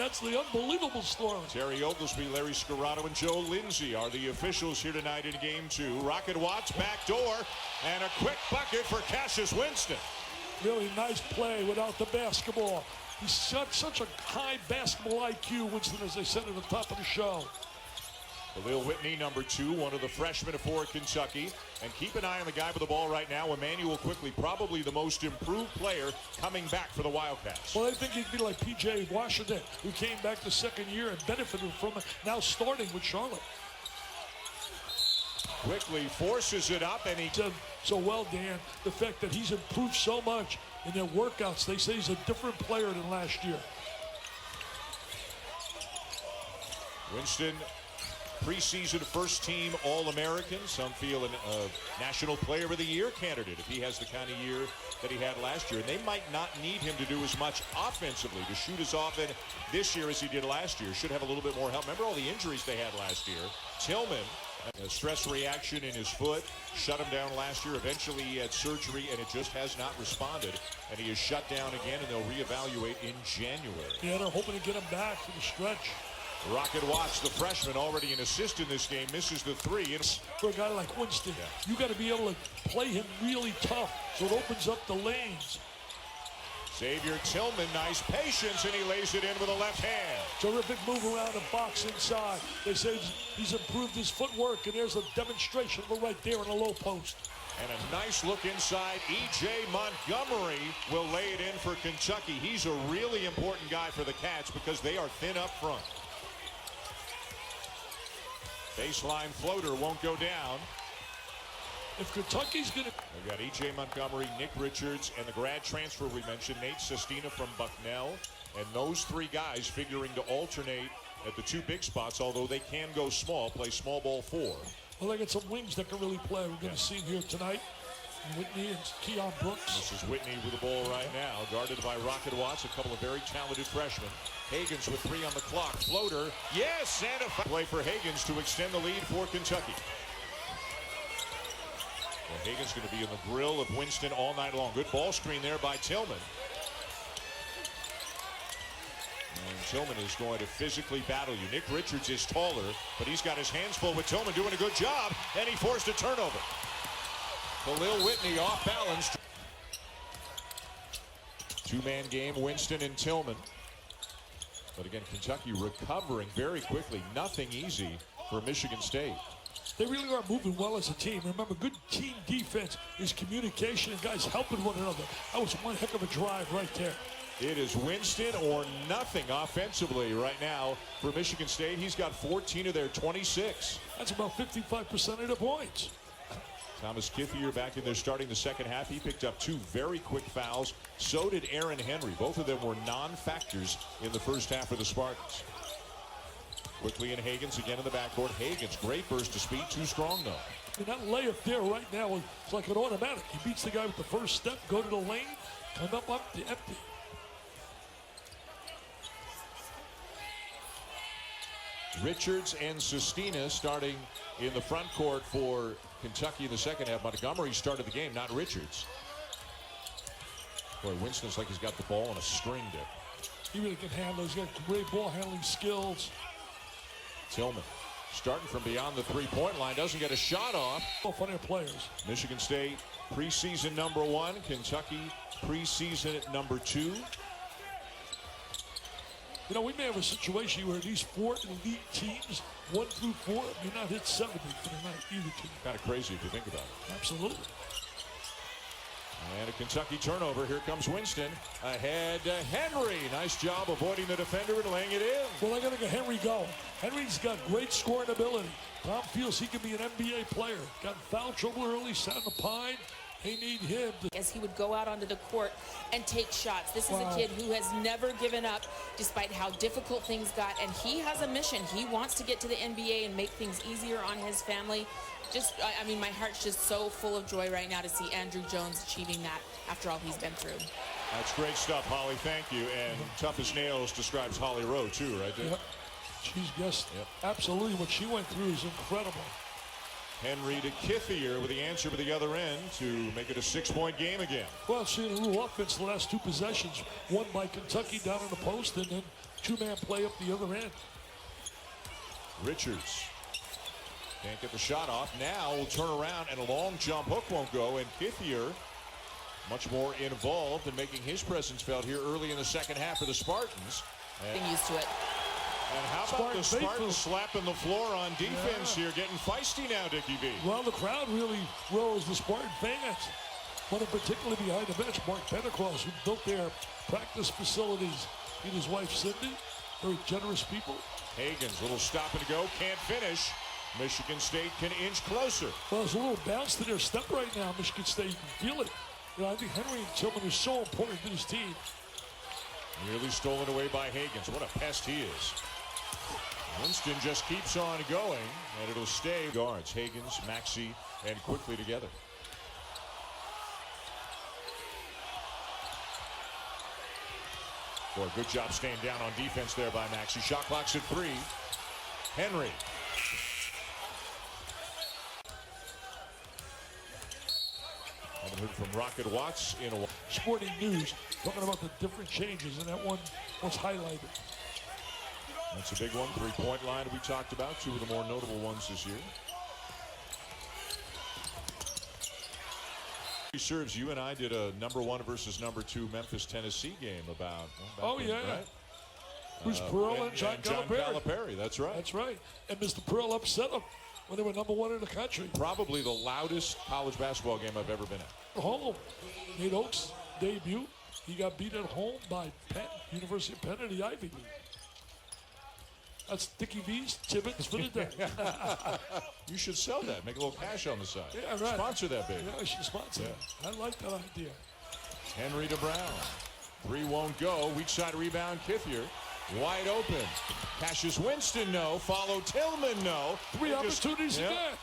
That's the unbelievable story. Terry Oglesby, Larry Scarrato, and Joe Lindsay are the officials here tonight in Game 2. Rocket Watts back door, and a quick bucket for Cassius Winston. Really nice play without the basketball. He's got such a high basketball IQ, Winston, as they said at the top of the show. Khalil Whitney, number 2, one of the freshmen for Kentucky. And keep an eye on the guy with the ball right now, Emmanuel Quickly, probably the most improved player coming back for the Wildcats. Well, I think he'd be like P.J. Washington, who came back the second year and benefited from it, now starting with Charlotte. Quickly forces it up, and he said so well, Dan, the fact that he's improved so much in their workouts. They say he's a different player than last year. Winston, preseason first-team All-American. Some feel a National Player of the Year candidate if he has the kind of year that he had last year. And they might not need him to do as much offensively, to shoot as often this year as he did last year. Should have a little bit more help. Remember all the injuries they had last year. Tillman, a stress reaction in his foot, shut him down last year. Eventually he had surgery, and it just has not responded. And he is shut down again, and they'll reevaluate in January. Yeah, they're hoping to get him back for the stretch. Rocket Watts, the freshman, already an assist in this game, misses the 3. For a guy like Winston, you got to be able to play him really tough so it opens up the lanes. Xavier Tillman, nice patience, and he lays it in with a left hand. Terrific move around the box inside. They say he's improved his footwork, and there's a demonstration of it right there in the low post. And a nice look inside. E.J. Montgomery will lay it in for Kentucky. He's a really important guy for the Cats because they are thin up front. Baseline floater won't go down. If Kentucky's going to... We've got E.J. Montgomery, Nick Richards, and the grad transfer we mentioned, Nate Sestina from Bucknell. And those 3 guys figuring to alternate at the 2 big spots, although they can go small, play small ball 4. Well, they got some wings that can really play. We're going to see him here tonight. Whitney and Keon Brooks. This is Whitney with the ball right now, guarded by Rocket Watts, a couple of very talented freshmen. Higgins with 3 on the clock. Floater, yes, and a play for Higgins to extend the lead for Kentucky. Well, Higgins going to be in the grill of Winston all night long. Good ball screen there by Tillman. And Tillman is going to physically battle you. Nick Richards is taller, but he's got his hands full with Tillman doing a good job, and he forced a turnover. Khalil Whitney off balance. 2-man game, Winston and Tillman. But again, Kentucky recovering very quickly. Nothing easy for Michigan State. They really are moving well as a team. Remember, good team defense is communication and guys helping one another. That was one heck of a drive right there. It is Winston or nothing offensively right now for Michigan State. He's got 14 of their 26. That's about 55% of the points. Thomas Kithier back in there starting the second half. He picked up 2 very quick fouls. So did Aaron Henry. Both of them were non-factors in the first half for the Spartans. Quickly in Higgins again in the backcourt. Higgins, great burst of speed, too strong though. And that layup there right now is like an automatic. He beats the guy with the first step, go to the lane, come up the empty. Richards and Sestina starting in the front court for Kentucky in the second half. Montgomery started the game, not Richards. Boy, Winston's like he's got the ball on a string there. He really can handle. He's got great ball handling skills. Tillman starting from beyond the 3-point line, doesn't get a shot off. Both on their players. Michigan State preseason number 1, Kentucky preseason at number 2. You know, we may have a situation where these 4 elite teams, 1 through 4, may not hit 70 for the night, either team. Kind of crazy if you think about it. Absolutely. And a Kentucky turnover. Here comes Winston. Ahead to Henry. Nice job avoiding the defender and laying it in. Well, I got to get Henry going. Henry's got great scoring ability. Tom feels he can be an NBA player. Got in foul trouble early, sat in the pine. They need him as he would go out onto the court and take shots. This is a kid who has never given up despite how difficult things got, and he has a mission. He wants to get to the NBA and make things easier on his family. I mean, my heart's just so full of joy right now to see Andrew Jones achieving that after all he's been through. That's great stuff, Holly. Thank you. And tough as nails describes Holly Rowe, too, right there. Yep. She's just absolutely what she went through is incredible. Henry to Kithier with the answer to the other end to make it a 6-point game again. Well, seeing a little offense the last 2 possessions. One by Kentucky down in the post, and then two-man play up the other end. Richards can't get the shot off. Now will turn around and a long jump hook won't go. And Kithier much more involved in making his presence felt here early in the second half for the Spartans. Getting used to it. And how about the Spartans slapping the floor on defense here, getting feisty now, Dickie V. Well, the crowd really rose, the Spartan fans. One in particular behind the bench, Mark Pentecost, who built their practice facilities. He and his wife, Cindy, very generous people. Hagens, little stop and go, can't finish. Michigan State can inch closer. Well, there's a little bounce to their step right now, Michigan State. You can feel it. You know, I think Henry and Tillman are so important to this team. Nearly stolen away by Hagens. What a pest he is. Winston just keeps on going, and it'll stay. Guards, Hagens, Maxey, and quickly together. Boy, good job staying down on defense there by Maxey. Shot clock's at 3. Henry. Haven't heard from Rocket Watts in a while. Sporting News talking about the different changes, and that one was highlighted. That's a big one. Three-point line we talked about. Two of the more notable ones this year. He serves. You and I did a #1 versus #2 Memphis, Tennessee game about. Well, then, yeah. Right? Bruce Pearl and John Calipari. That's right. That's right. And Mr. Pearl upset them when they were #1 in the country. Probably the loudest college basketball game I've ever been at. Home. Nate Oates' debut. He got beat at home by Penn, University of Penn in the Ivy League. That's Dickie V's Tibbets for the day. You should sell that. Make a little cash on the side. Yeah, right. Sponsor that, baby. Yeah, I should sponsor that. I like that idea. Henry to Brown. 3 won't go. Weak side rebound, Kithier. Wide open. Cassius Winston, no. Follow Tillman, no. Three opportunities again.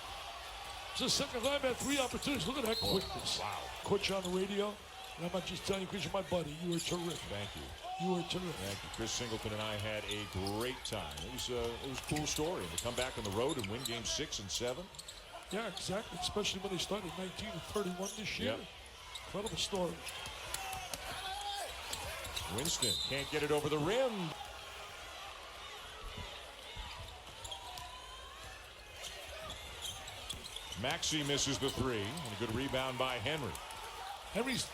It's the second time I had 3 opportunities. Look at that quickness. Wow. Coach on the radio. And I'm not just telling you because you're my buddy. You were terrific. Thank you. You were terrific. Thank you. Chris Singleton and I had a great time. It was a cool story. And to come back on the road and win games 6 and 7. Yeah, exactly. Especially when they started 19-31 this year. Yep. Incredible story. Winston can't get it over the rim. Maxey misses the 3. And a good rebound by Henry. Henry's,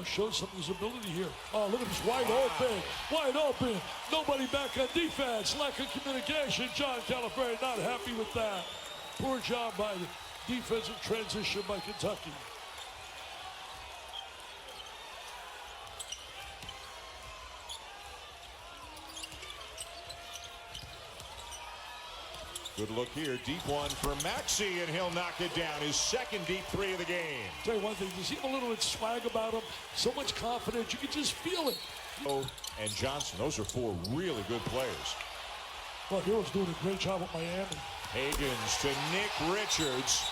shows some of his ability here. Oh, look at this, wide open, wide open. Nobody back on defense, lack of communication. John Calipari not happy with that. Poor job by the defensive transition by Kentucky. Good look here. Deep one for Maxey, and he'll knock it down. His second deep 3 of the game. Tell you one thing, you see a little bit of swag about him. So much confidence, you can just feel it. Oh, and Johnson, those are 4 really good players. Well, Hero's doing a great job with Miami. Hagens to Nick Richards.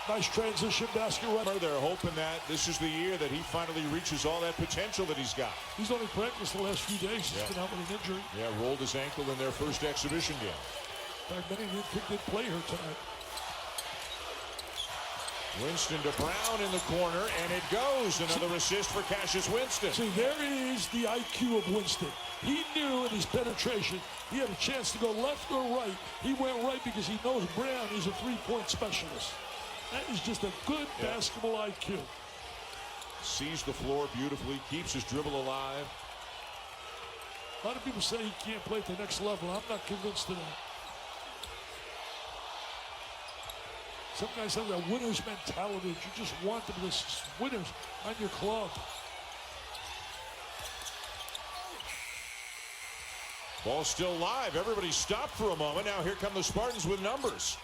Nice transition basket right. They're hoping that this is the year that he finally reaches all that potential that he's got. He's only practiced the last few days. He's been out with an injury. Yeah, rolled his ankle in their first exhibition game. In fact, many didn't think they'd play her tonight. Winston to Brown in the corner, and it goes. Another assist for Cassius Winston. See, there is the IQ of Winston. He knew in his penetration he had a chance to go left or right. He went right because he knows Brown is a three-point specialist. That is just a good basketball IQ. Sees the floor beautifully, keeps his dribble alive. A lot of people say he can't play at the next level. I'm not convinced of that. Some guys have that winner's mentality. You just want them to winners on your club. Ball still live. Everybody stopped for a moment. Now here come the Spartans with numbers.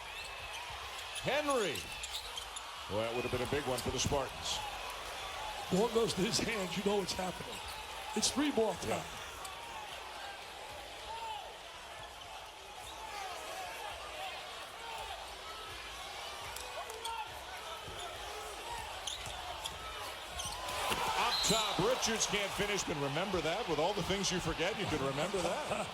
Henry. Well, that would have been a big one for the Spartans. Ball goes to his hands. You know what's happening. It's 3-ball time. Top, Richards can't finish, but remember that. With all the things you forget, you can remember that.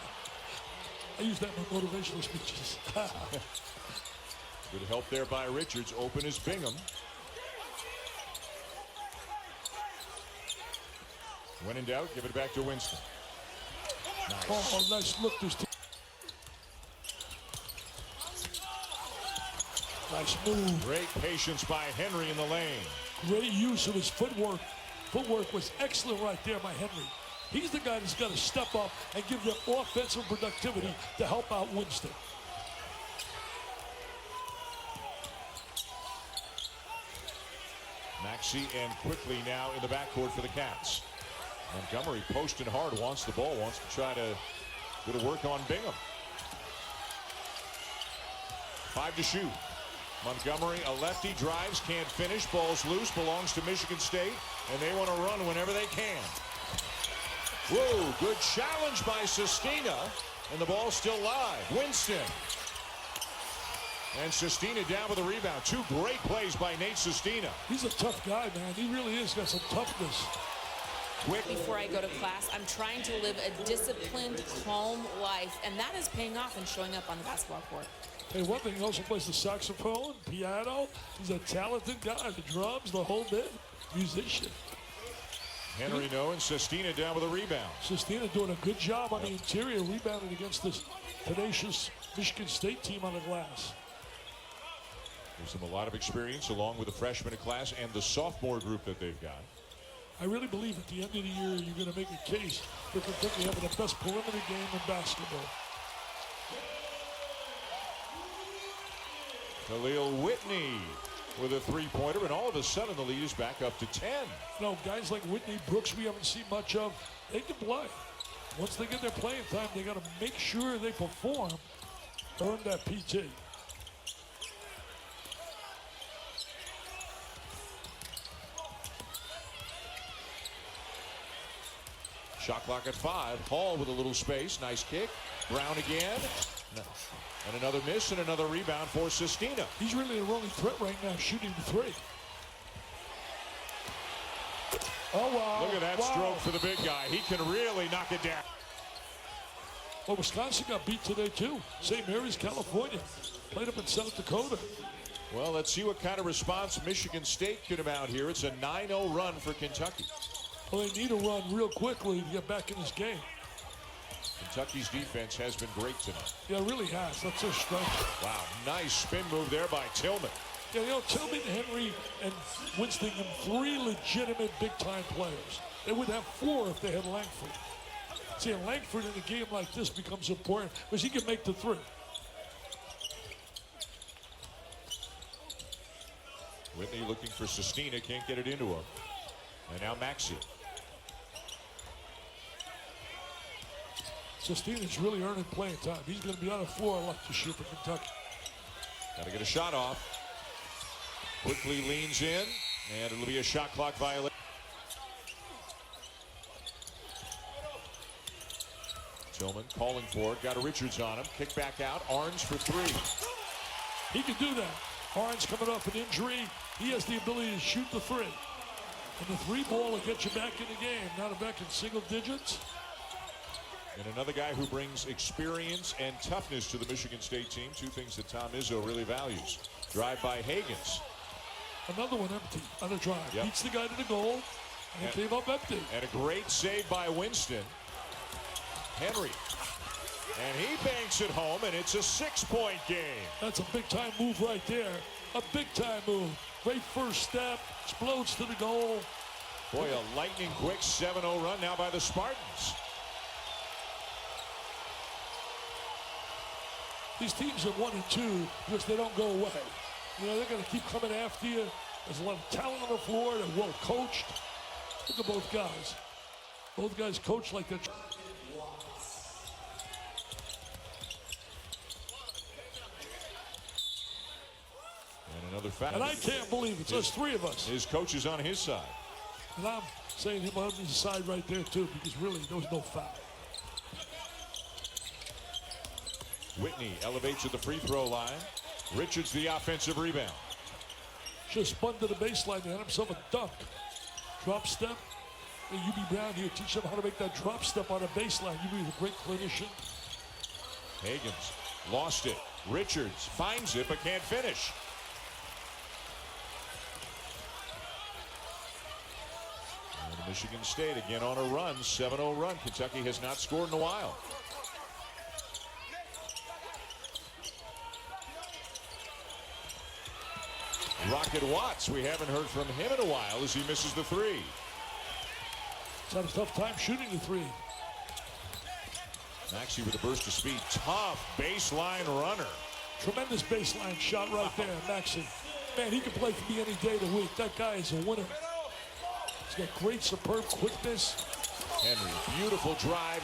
I use that in my motivational speeches. Good help there by Richards. Open is Bingham. When in doubt, give it back to Winston. Oh, nice look. Nice move. Great patience by Henry in the lane. Great use of his footwork. Footwork was excellent right there by Henry. He's the guy that's got to step up and give them offensive productivity to help out Winston. Maxey and quickly now in the backcourt for the Cats. Montgomery posting hard, wants the ball, wants to try to go to work on Bingham. 5 to shoot. Montgomery, a lefty, drives, can't finish, ball's loose, belongs to Michigan State, and they want to run whenever they can. Whoa, good challenge by Sestina, and the ball's still live. Winston. And Sestina down with a rebound. 2 great plays by Nate Sestina. He's a tough guy, man. He really is. Got some toughness. Quick. Before I go to class, I'm trying to live a disciplined, calm life, and that is paying off and showing up on the basketball court. Hey, one thing, he also plays the saxophone, piano. He's a talented guy. The drums, the whole bit. Musician. Henry no, and Sestina down with a rebound. Sestina doing a good job on the interior, rebounding against this tenacious Michigan State team on the glass. Gives them a lot of experience along with the freshman class and the sophomore group that they've got. I really believe at the end of the year, you're going to make a case for Kentucky having the best perimeter game in basketball. Khalil Whitney with a 3-pointer, and all of a sudden the lead is back up to 10. You know, guys like Whitney Brooks we haven't seen much of, they can play. Once they get their playing time, they got to make sure they perform, earn that PT. Shot clock at 5. Hall with a little space. Nice kick. Brown again. And another miss and another rebound for Sestina. He's really the only threat right now, shooting the 3. Oh, wow. Look at that stroke for the big guy. He can really knock it down. Well, Wisconsin got beat today, too. St. Mary's, California. Played up in South Dakota. Well, let's see what kind of response Michigan State could amount here. It's a 9-0 run for Kentucky. Well, they need to run real quickly to get back in this game. Kentucky's defense has been great tonight. Yeah, it really has. That's their strength. Wow, nice spin move there by Tillman. Yeah, you know, Tillman, Henry, and Winston, 3 legitimate big-time players. They would have 4 if they had Langford. See, Langford in a game like this becomes important because he can make the 3. Whitney looking for Sestina, can't get it into him. And now Maxey. Sestina's really earning playing time. He's going to be on the floor a lot this year for Kentucky. Got to get a shot off. Quickly leans in, and it'll be a shot clock violation. Tillman calling for it. Got a Richards on him. Kick back out. Arns for 3. He can do that. Arns coming off an injury. He has the ability to shoot the 3. And the 3 ball will get you back in the game. Now they're back in single digits. And another guy who brings experience and toughness to the Michigan State team. 2 things that Tom Izzo really values. Drive by Hagans. Another one empty on a drive. Yep. Beats the guy to the goal, and came up empty. And a great save by Winston. Henry. And he banks it home, and it's a 6-point game. That's a big-time move right there. A big-time move. Great first step. Explodes to the goal. Boy, a lightning-quick 7-0 run now by the Spartans. These teams are 1 and 2 because they don't go away. You know, they're going to keep coming after you. There's a lot of talent on the floor. They're well coached. Look at both guys. Both guys coach like that. And another foul. And I can't believe it. There's 3 of us. His coach is on his side. And I'm saying him on his side right there, too, because really, there was no foul. Whitney elevates at the free throw line. Richards the offensive rebound. Just spun to the baseline and had himself a dunk. Drop step. And UB Brown here, teach them how to make that drop step on a baseline. UB is a great clinician. Hagans lost it. Richards finds it but can't finish. And Michigan State again on a run, 7-0 run. Kentucky has not scored in a while. Rocket Watts, we haven't heard from him in a while as he misses the three. He's had a tough time shooting the three. Maxey with a burst of speed. Tough baseline runner. Tremendous baseline shot right there, Maxey. Man, he can play for me any day of the week. That guy is a winner. He's got great, superb quickness. Henry, beautiful drive.